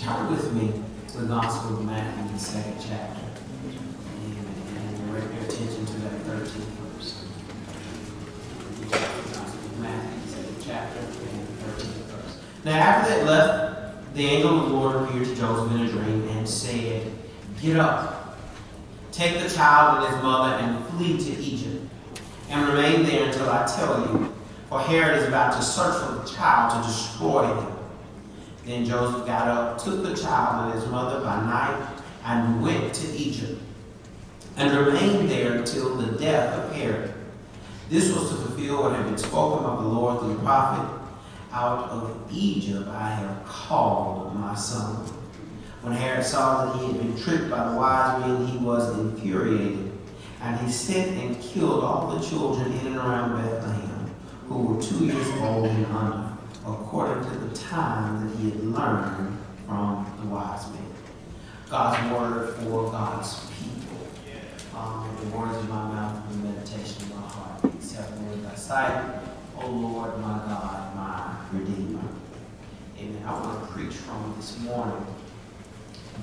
Turn with me to the Gospel of Matthew, the 2nd chapter. And direct your attention to that 13th verse. Matthew, the 2nd chapter, and the 13th verse. Now after they left, the angel of the Lord appeared to Joseph in a dream and said, "Get up, take the child and his mother and flee to Egypt, and remain there until I tell you, for Herod is about to search for the child to destroy him." Then Joseph got up, took the child and his mother by night, and went to Egypt, and remained there until the death of Herod. This was to fulfill what had been spoken of the Lord through the prophet, "Out of Egypt I have called my son." When Herod saw that he had been tricked by the wise men, he was infuriated, and he sent and killed all the children in and around Bethlehem who were 2 years old and under, according to the time that he had learned from the wise men. God's word for God's people. The words of my mouth and the meditation of my heart be acceptable in thy sight, O Lord, my God, my Redeemer. Amen. I want to preach from this morning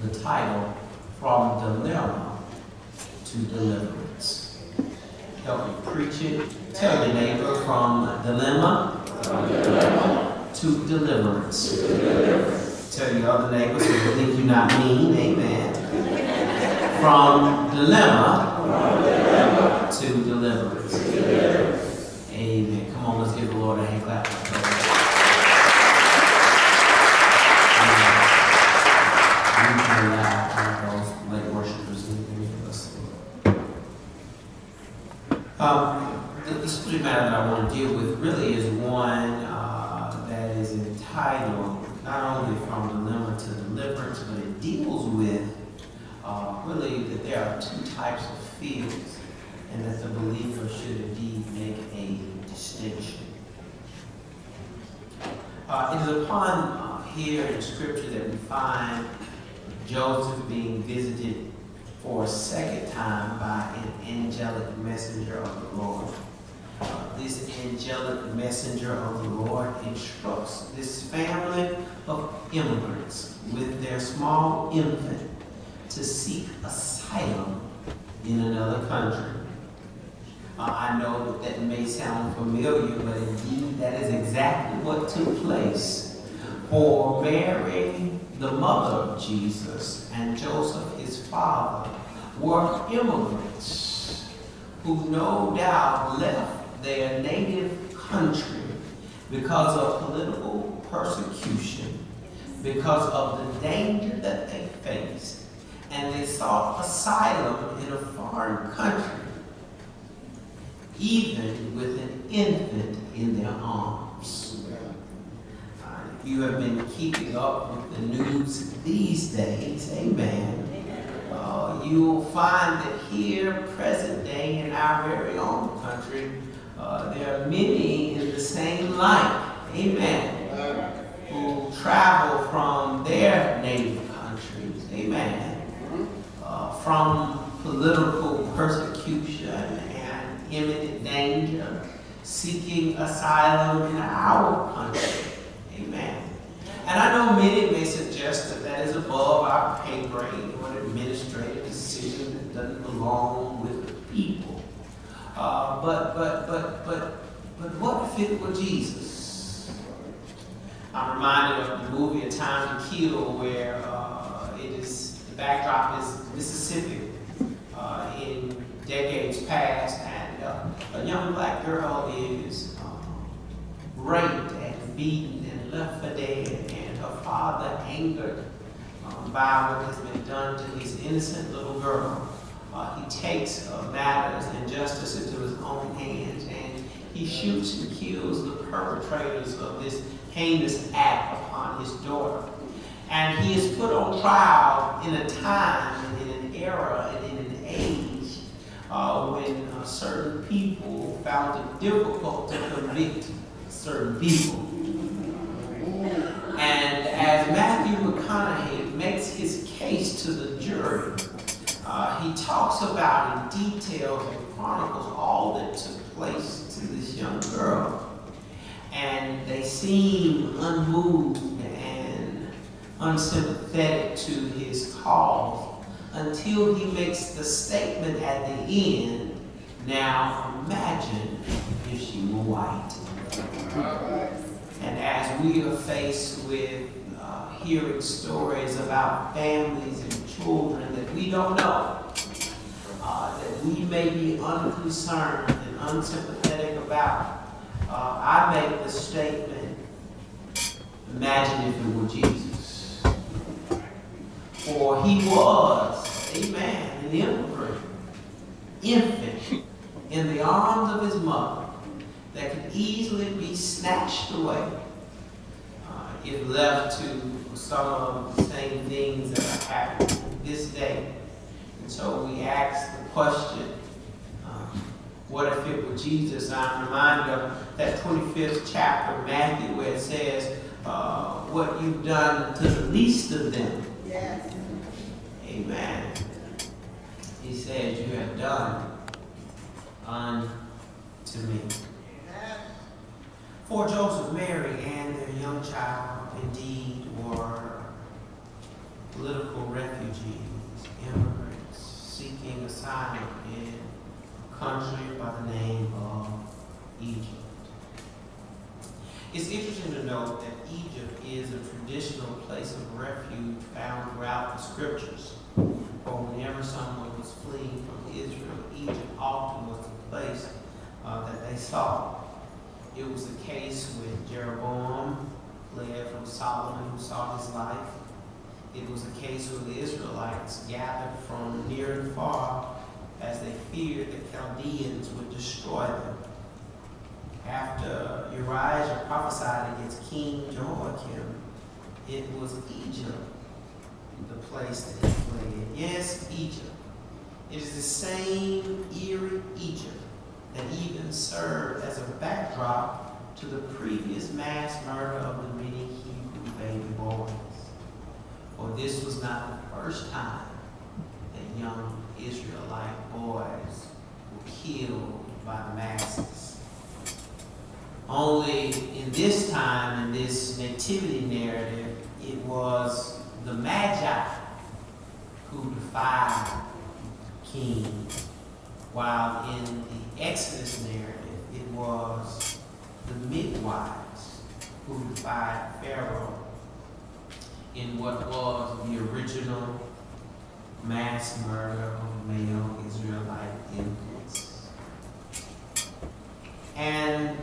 the title, "From Dilemma to Deliverance." Help me preach it. Tell your neighbor, from dilemma to deliverance. Tell your other neighbors who think you're not mean, amen. From dilemma to deliverance. Amen. Come on, let's give the Lord a hand clap. Those late worshipers in us. The subject matter that I want to deal with really is one that is entitled not only "From Dilemma to Deliverance," but it deals with really that there are two types of fields, and that the believer should indeed make a distinction. It is upon here in Scripture that we find Joseph being visited for a second time by an angelic messenger of the Lord. This angelic messenger of the Lord instructs this family of immigrants with their small infant to seek asylum in another country. I know that may sound familiar, but indeed that is exactly what took place. For Mary, the mother of Jesus, and Joseph, his father, were immigrants who no doubt left their native country because of political persecution, because of the danger that they faced, and they sought asylum in a foreign country, even with an infant in their arms. If you have been keeping up with the news these days, amen, you'll find that here, present day, in our very own country, there are many in the same light, amen, who travel from their native countries, amen, from political persecution and imminent danger, seeking asylum in our country. Amen. And I know many may suggest that that is above our pay grade, or an administrative decision that doesn't belong with the people. But what if it were Jesus? I'm reminded of the movie A Time to Kill, where the backdrop is Mississippi in decades past, and a young black girl is raped and beaten and left for dead, and her father, angered by what has been done to his innocent little girl, he takes matters and justice into his own hands, and he shoots and kills the perpetrators of this heinous act upon his daughter. And he is put on trial in a time and in an era and in an age when certain people found it difficult to convict certain people. And as Matthew McConaughey makes his case to the jury, he talks about in detail and chronicles all that took place to this young girl. And they seem unmoved and unsympathetic to his cause until he makes the statement at the end, now imagine if she were white. And as we are faced with hearing stories about families and children that we don't know, that we may be unconcerned and unsympathetic about, I make the statement, imagine if it were Jesus. For he was, amen, an infant in the arms of his mother that could easily be snatched away if left to some of the same things that are happening this day. And so we ask the question, what if it were Jesus? I'm reminded of that 25th chapter of Matthew where it says, what you've done to the least of them. Yes. Amen. He says, you have done unto me. For Joseph, Mary, and their young child indeed were political refugees, immigrants, seeking asylum in a country by the name of Egypt. It's interesting to note that Egypt is a traditional place of refuge found throughout the scriptures. For whenever someone was fleeing from Israel, Egypt often was the place that they sought. It was the case with Jeroboam, fled from Solomon, who sought his life. It was the case with the Israelites, gathered from near and far, as they feared the Chaldeans would destroy them. After Elijah prophesied against King Jehoiakim, it was Egypt, the place that he fled. Yes, Egypt. It is the same eerie Egypt that even served as a backdrop to the previous mass murder of the many Hebrew baby boys. For this was not the first time that young Israelite boys were killed by the masses. Only in this time, in this nativity narrative, it was the Magi who defied kings, while in the Exodus narrative, it was the midwives who defied Pharaoh in what was the original mass murder of male Israelite infants. And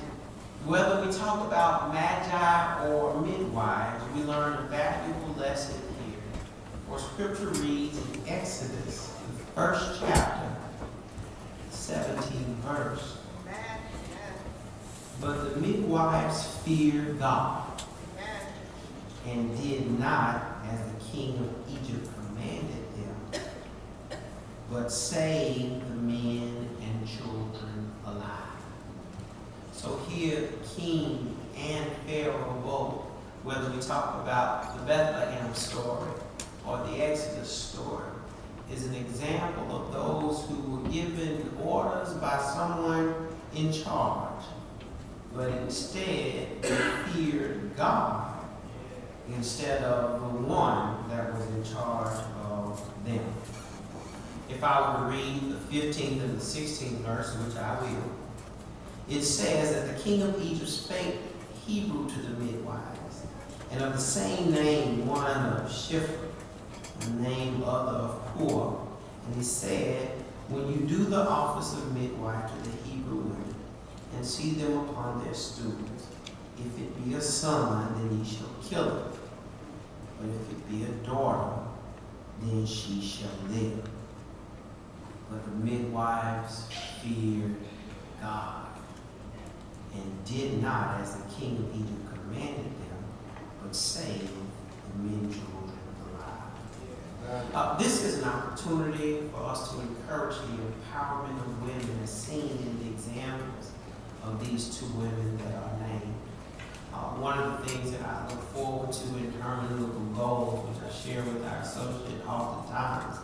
whether we talk about magi or midwives, we learn a valuable lesson here. For scripture reads in Exodus, the first chapter, 17th verse. But the midwives feared God and did not as the king of Egypt commanded them, but saved the men and children alive. So here, the king and Pharaoh both, whether we talk about the Bethlehem story or the Exodus story, is an example of those who were given orders by someone in charge, but instead they feared God instead of the one that was in charge of them. If I were to read the 15th and the 16th verse, which I will, it says that the king of Egypt spake Hebrew to the midwives, and of the same name one of Shiphrah, the name other of Puah. And he said, when you do the office of midwife to the Hebrew women, and see them upon their stools, if it be a son, then ye shall kill it. But if it be a daughter, then she shall live. But the midwives feared God, and did not as the king of Egypt commanded them, but saved the men and children alive. This is an opportunity for us to encourage the empowerment of women as seen in the examples of these two women that are named. One of the things that I look forward to in hermeneutical goals, which I share with our associate oftentimes,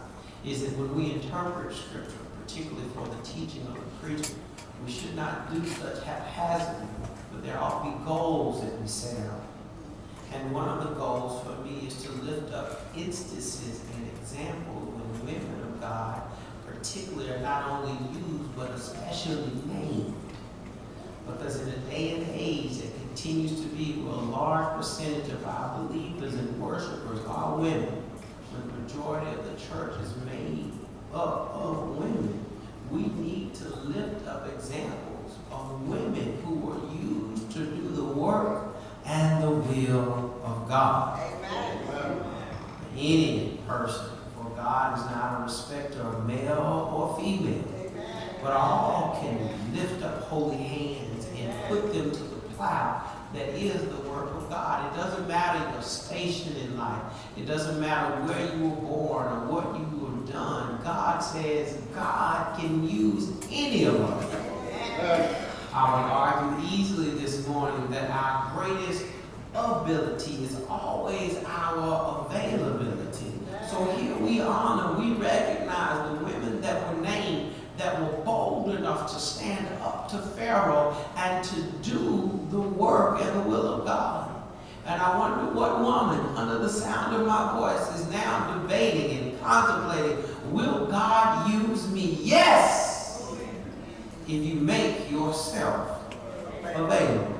is that when we interpret Scripture, particularly for the teaching of the preacher, we should not do such haphazardly, but there ought to be goals that we set out. And one of the goals for me is to lift up instances and examples when women of God particularly are not only used but especially named. Because in a day and age that continues to be where a large percentage of our believers and worshipers are women, when the majority of the church is made up of women, we need to lift up examples of women who were used to do the work and the will of God. Amen. Any person, for God is not a respecter of male or female, but all can lift up holy hands and put them to the plow that is the work of God. It doesn't matter your station in life. It doesn't matter where you were born or what you have done. God says God can use any of us. I would argue easily this morning that our greatest ability is always our availability. So here we honor, we recognize the women that were named, that were bold enough to stand up to Pharaoh and to do the work and the will of God. And I wonder what woman under the sound of my voice is now debating and contemplating, will God use me? Yes! If you make yourself available.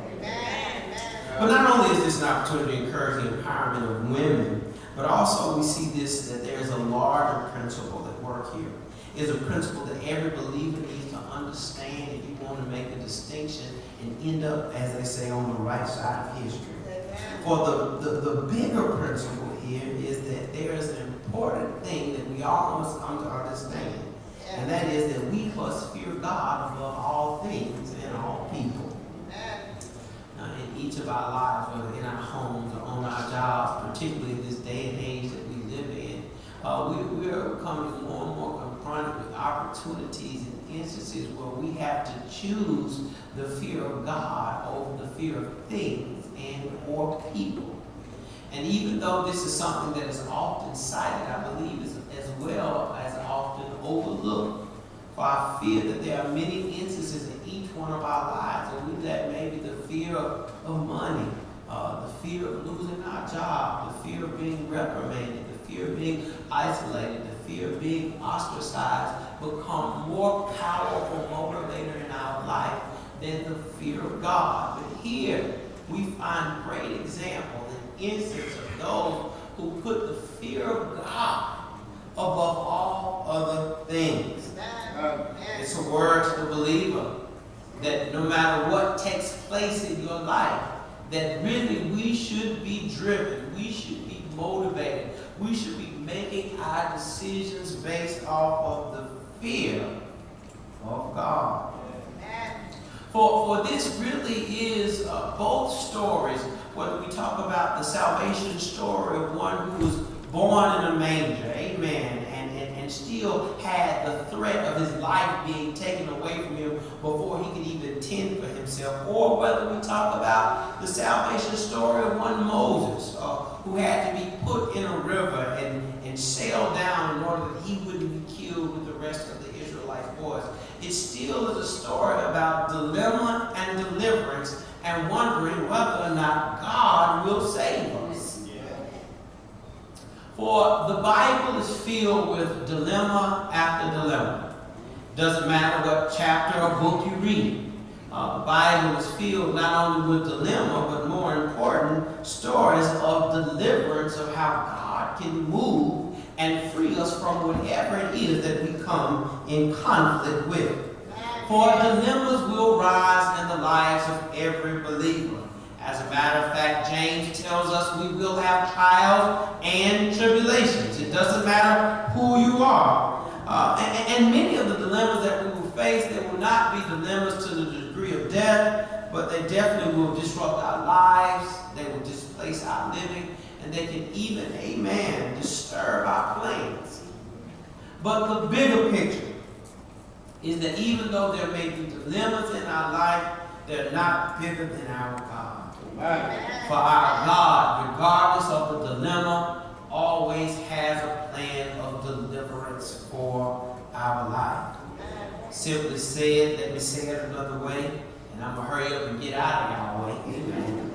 But not only is this an opportunity to encourage the empowerment of women, but also we see this, that there's a larger principle at work here. It's a principle that every believer needs to understand if you want to make a distinction and end up, as they say, on the right side of history. For the bigger principle here is that there is an important thing that we all must come to understand. And that is that we must fear God above all things and all people. In each of our lives, whether in our homes or on our jobs, particularly in this day and age that we live in, we are becoming more and more confronted with opportunities and instances where we have to choose the fear of God over the fear of things and or people. And even though this is something that is often cited, I believe is as well as often overlooked. For I fear that there are many instances in each one of our lives, and we let maybe the fear of money, the fear of losing our job, the fear of being reprimanded, the fear of being isolated, the fear of being ostracized become more powerful motivator in our life than the fear of God. But here we find great examples and instances of those who put the fear of God above all other things. It's a word to the believer that no matter what takes place in your life, that really we should be driven, we should be motivated, we should be making our decisions based off of the fear of God. For this really is both stories, whether we talk about the salvation story of one who was born in a manger, amen, and still had the threat of his life being taken away from him before he could even tend for himself, or whether we talk about the salvation story of one Moses, who had to be put in a river and sailed down in order that he wouldn't be killed with the rest of the Israelite boys. It still is a story about dilemma and deliverance and wondering whether or not God will save us. For the Bible is filled with dilemma after dilemma. Doesn't matter what chapter or book you read. The Bible is filled not only with dilemma, but more important, stories of deliverance, of how God can move and free us from whatever it is that we come in conflict with. For dilemmas will rise in the lives of every believer. As a matter of fact, James tells us we will have trials and tribulations. It doesn't matter who you are. And many of the dilemmas that we will face, they will not be dilemmas to the degree of death, but they definitely will disrupt our lives. They will displace our living, and they can even, amen, disturb our plans. But the bigger picture is that even though there may be dilemmas in our life, they're not bigger than our God. For our God, regardless of the dilemma, always has a plan of deliverance for our life. Simply said, let me say it another way, and I'm going to hurry up and get out of y'all way. Amen.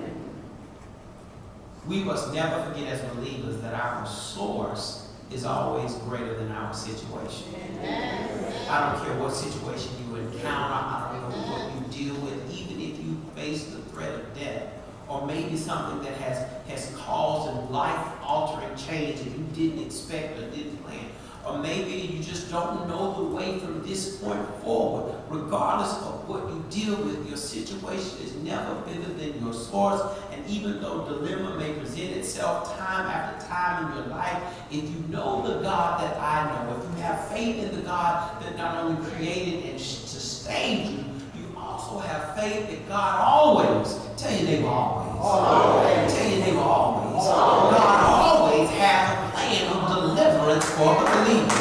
We must never forget as believers that our source is always greater than our situation. I don't care what situation you encounter. I don't know what you deal with. Even if you face the threat of death, or maybe something that has caused a life-altering change that you didn't expect or didn't plan. Or maybe you just don't know the way from this point forward. Regardless of what you deal with, your situation is never bigger than your source. And even though dilemma may present itself time after time in your life, if you know the God that I know, if you have faith in the God that not only created and sustained you, you also have faith that God always, tell your neighbor always. Tell your neighbor always. God always has a plan of deliverance for the believer.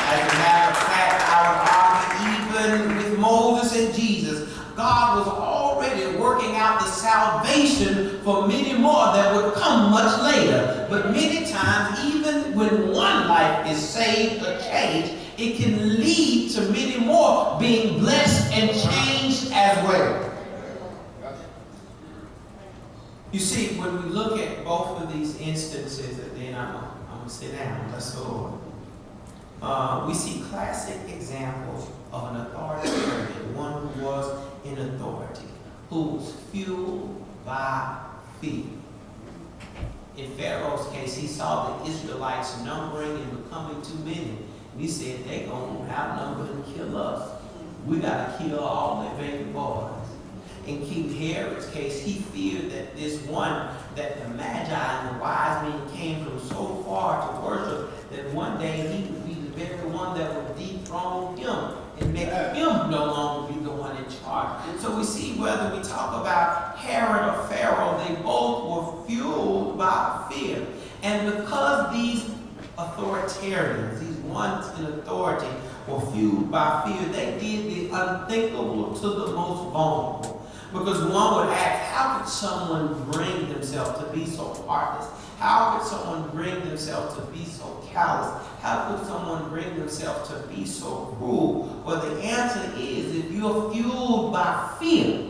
As a matter of fact, I would argue even with Moses and Jesus, God was already working out the salvation for many more that would come much later. But many times, even when one life is saved or changed, it can lead to many more being blessed and changed as well. You see, when we look at both of these instances, and then I'm going to sit down, let's go over. We see classic examples of an authoritarian, one who was in authority, who was fueled by fear. In Pharaoh's case, he saw the Israelites numbering and becoming too many. And he said, they're going to outnumber and kill us. We got to kill all their baby boys. In King Herod's case, he feared that this one, that the Magi and the wise men came from so far to worship, that one day he would be the very one that would dethrone him and make him no longer be the one in charge. So we see whether we talk about Herod or Pharaoh, they both were fueled by fear. And because these authoritarians, these ones in authority, were fueled by fear, they did the unthinkable to the most vulnerable. Because one would ask, how could someone bring themselves to be so heartless? How could someone bring themselves to be so callous? How could someone bring themselves to be so cruel? Well, the answer is, if you're fueled by fear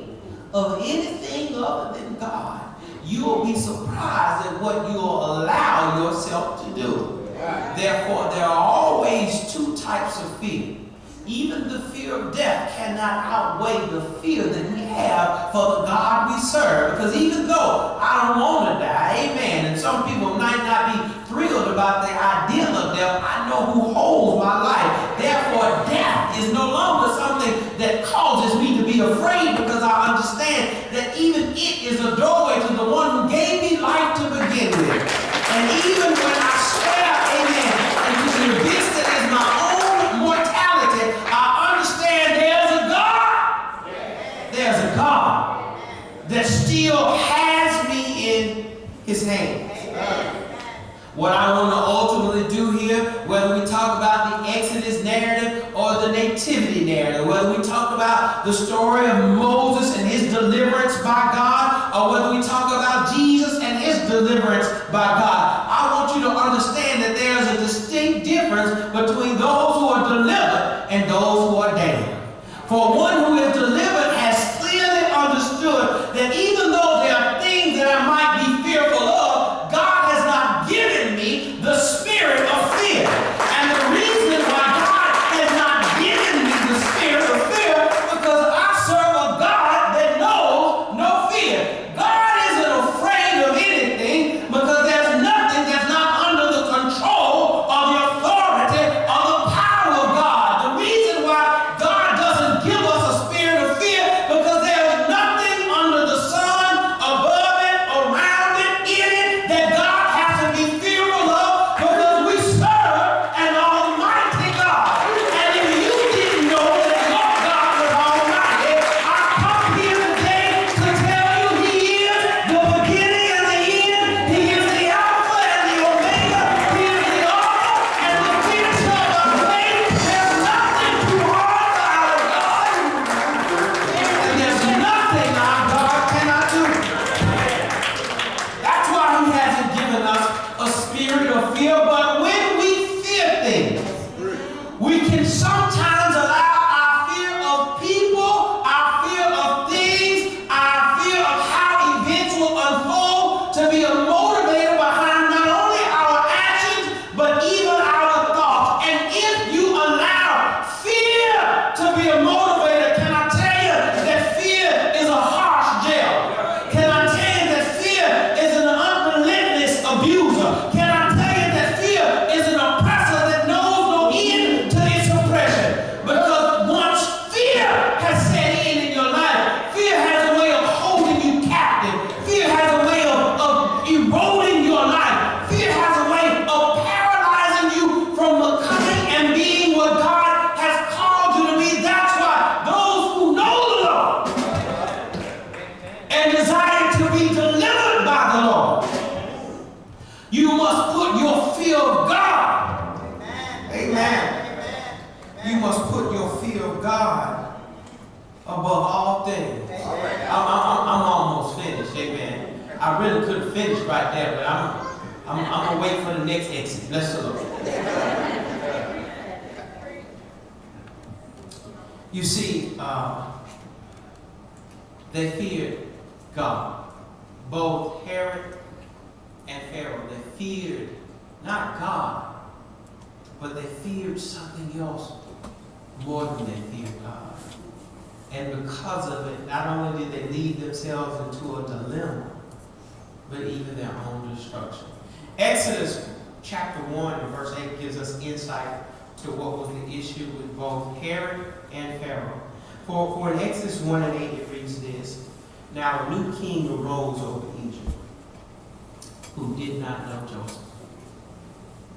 of anything other than God, you will be surprised at what you will allow yourself to do. Therefore, there are always two types of fear. Even the fear of death cannot outweigh the fear that we have for the God we serve. Because even though I don't want to die, amen, and some people might not be thrilled about the idea of death, I know who holds my life. Therefore, death is no longer something that causes me to be afraid, because I understand that even it is a doorway to the one who gave me life to begin with. And even when I swear, amen, into the abyss that is my own mortality, I understand there's a God. There's a God that still has me in his hands. What I want to ultimately do here, whether we talk about the Exodus narrative or the Nativity narrative, whether we talk about the story of Moses and his deliverance by God, or whether we talk about Jesus and his deliverance by God, I want you to understand that there's a distinct difference between those who are delivered and those who are damned. For one who is delivered has clearly understood that even though there are things that I might be fearful of, God has not given me the spirit of fear. And the reason why God has not given me the spirit of fear, because I serve a God that knows no fear. God isn't afraid of anything, because there's nothing that's not under the control of the authority or the power of God. The reason why God doesn't give us a spirit of fear, because there's nothing under the sun, above it, around it, in it, that God has to be fearful of, because we serve an almighty God. And if you didn't know that your God was almighty, I come here today to tell you he is the beginning and the end. He is the Alpha and the Omega. He is the author and the finisher of our faith. There's nothing too hard for our God. And there's nothing our God cannot do. That's why he hasn't given us a spirit of fear. But when we fear things, we can sometimes allow our fear of people, our fear of things, our fear of how events will unfold to be a put your fear of God. Amen. You must put your fear of God above all things. I'm almost finished. Amen. I really couldn't finish right there, but I'm going to wait for the next exit. Bless the Lord. You see, they feared God. Both Herod and Pharaoh, they feared not God, but they feared something else more than they feared God. And because of it, not only did they lead themselves into a dilemma, but even their own destruction. Exodus chapter 1 and verse 8 gives us insight to what was the issue with both Herod and Pharaoh. For in Exodus 1 and 8 it reads this: Now a new king arose over Egypt, who did not know Joseph.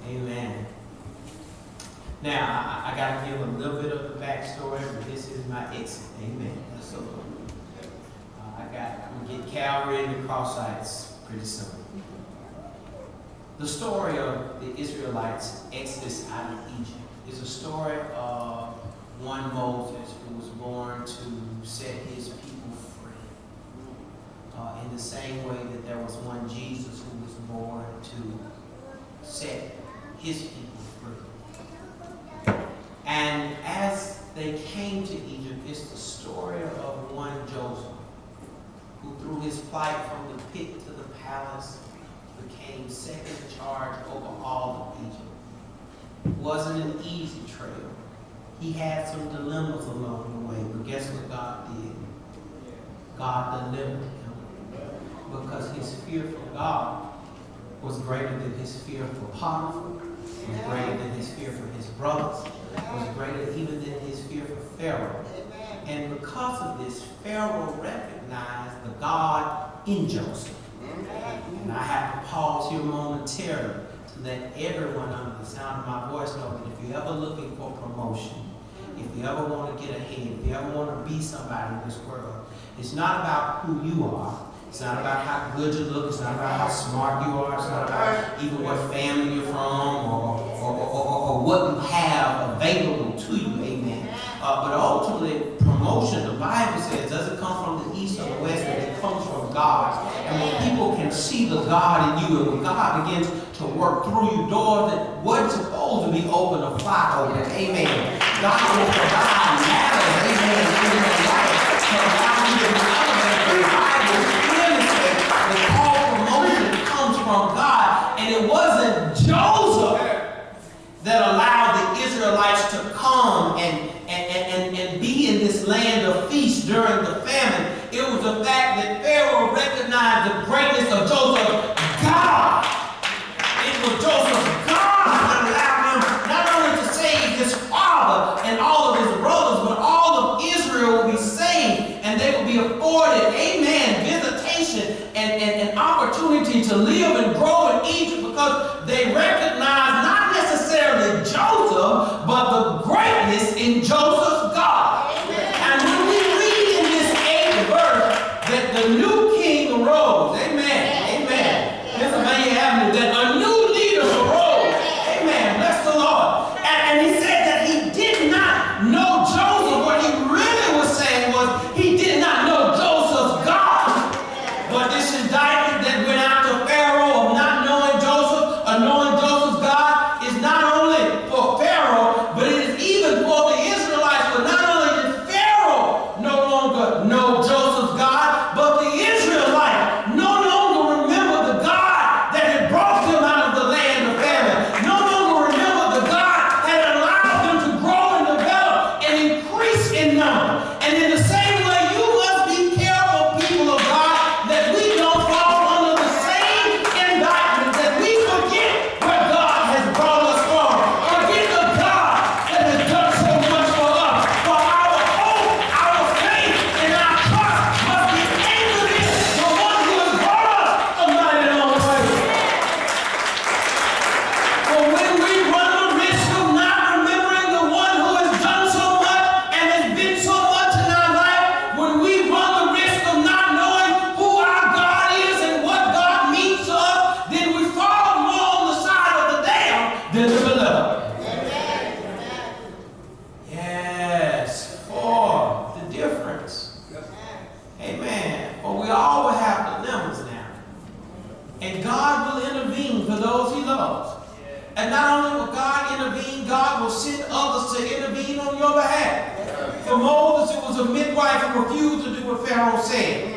Amen. Now, I got to give a little bit of the backstory, but this is my exit. Amen. So, I'm going to get Calvary and the cross sites pretty soon. The story of the Israelites' exodus out of Egypt is a story of one Moses who was born to set his people free. In the same way that there was one Jesus who was born to set his people free. And as they came to Egypt, it's the story of one Joseph who, through his flight from the pit to the palace, became second in charge over all of Egypt. It wasn't an easy trail. He had some dilemmas along the way, but guess what God did? God delivered him, because his fear for God was greater than his fear for Potiphar, was greater than his fear for his brothers, was greater even than his fear for Pharaoh. And because of this, Pharaoh recognized the God in Joseph. And I have to pause here momentarily to let everyone under the sound of my voice know that if you're ever looking for promotion, if you ever want to get ahead, if you ever want to be somebody in this world, it's not about who you are. It's not about how good you look. It's not about how smart you are. It's not about even what family you're from or what you have available to you. Amen. But ultimately, promotion, the Bible says, doesn't come from the east or the west, but it comes from God. And when people can see the God in you, and when God begins to work through you, doors that weren't supposed to be open or fly open. Amen. God will provide matters. Amen. In your life to allow you to elevate. The Bible clearly says that all promotion comes from God. And it wasn't Joseph that allowed the Israelites to come and be in this land of feast during the famine. It was the fact that Pharaoh recognized the greatness of Joseph. God. It was Joseph's God that allowed him not only to save his father and all of his brothers, but all of Israel will be saved, and they will be afforded, amen, visitation and opportunity to live and grow in Egypt, because they recognized not necessarily Joseph, but the greatness in Joseph's God. Amen. And when we read in this 8th verse that the new king arose, amen, amen, Pennsylvania Avenue, that a new leader arose, amen, bless the Lord. And he said that he did not know Joseph. What he really was saying was he did not know Joseph's God. But this indictment that went out to Pharaoh of not knowing Joseph or knowing Joseph's God, for those he loves. And not only will God intervene, God will send others to intervene on your behalf. For Moses, it was a midwife who refused to do what Pharaoh said.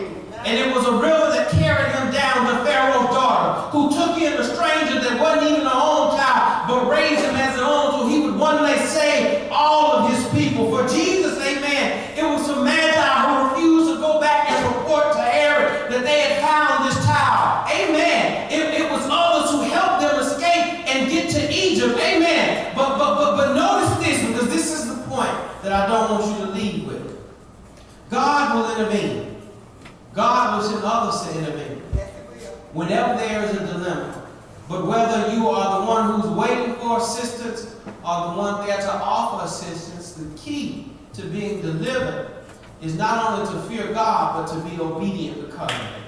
And it was a river that carried him down to Pharaoh's daughter, who took in a stranger that wasn't even her own child, but raised him as her own so he would one day save all of his people. For Jesus, amen, it was some magi who refused to go back and report to Herod that they had found this child. Amen. It was others who helped them escape and get to Egypt. Amen. But notice this, because this is the point that I don't want you to leave with. God will intervene. God will send others to intervene whenever there is a dilemma. But whether you are the one who's waiting for assistance or the one there to offer assistance, the key to being delivered is not only to fear God, but to be obedient because of it.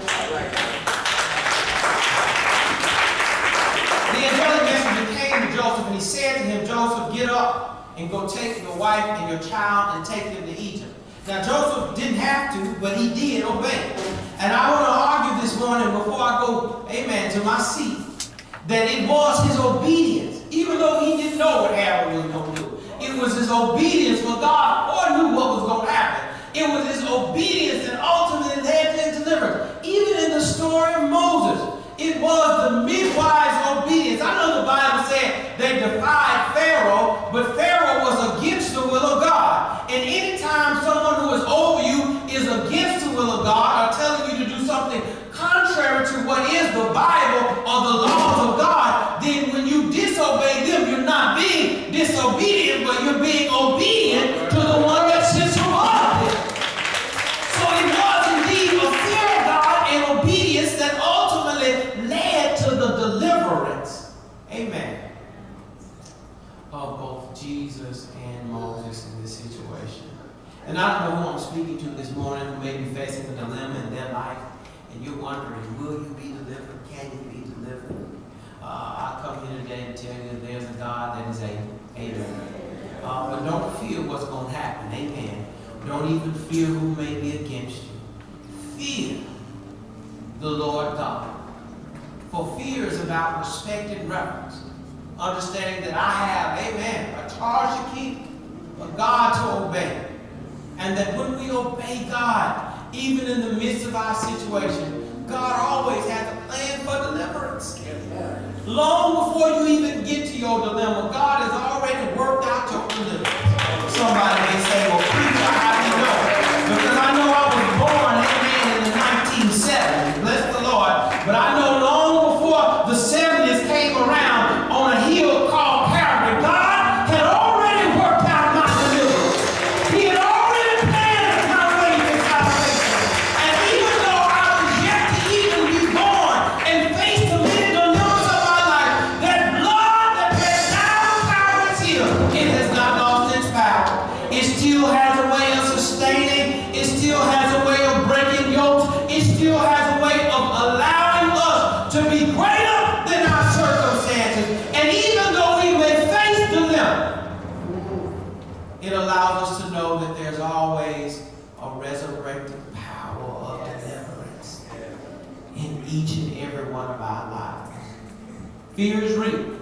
The angelic messenger came to Joseph and he said to him, Joseph, get up and go take your wife and your child and take them to Egypt. Now, Joseph didn't have to, but he did obey. And I want to argue this morning before I go, amen, to my seat, that it was his obedience, even though he didn't know what Herod was going to do. It was his obedience, for God foreknew what was going to happen. It was his obedience that ultimately led to his deliverance. Even in the story of Moses, it was the midwife's obedience. I know the Bible said they defied Pharaoh, but Pharaoh was against the will of God. And anytime someone who is over you is against the will of God or telling you to do something contrary to what is the Bible or the laws of God, then when you disobey them, you're not being disobedient, but you're being obedient to the one that sits above them. So it was indeed a fear of God and obedience that ultimately led to the deliverance, amen, of both Jesus and Moses in this situation. And I don't know who I'm speaking to this morning who may be facing a dilemma in their life, and you're wondering, will you be delivered? Can you be delivered? I come here today to tell you that there's a God that is able. Amen. But don't fear what's going to happen. Amen. Don't even fear who may be against you. Fear the Lord God. For fear is about respect and reverence. Understanding that I have, amen, a charge to keep, a God to obey. And that when we obey God, even in the midst of our situation, God always has a plan for deliverance. Long before you even get to your dilemma, God has already worked out your deliverance. Somebody may say, well, preacher, how do you know? Because I know I was born, amen, in the 1970s. Bless the Lord. But I know long before the 70s came around on a hill called Calvary, God had already worked out my deliverance. He had already planned my way to salvation. And even though I was yet to even be born and face the many dilemmas of my life, that blood that ran down Calvary's hill, it has not lost its power. It still has a way of sustaining. It still has a way of breaking yokes. It still has a way of allowing us to be greater than our circumstances. And even though we may face dilemma, it allows us to know that there's always a resurrected power of deliverance in each and every one of our lives. Fear is real.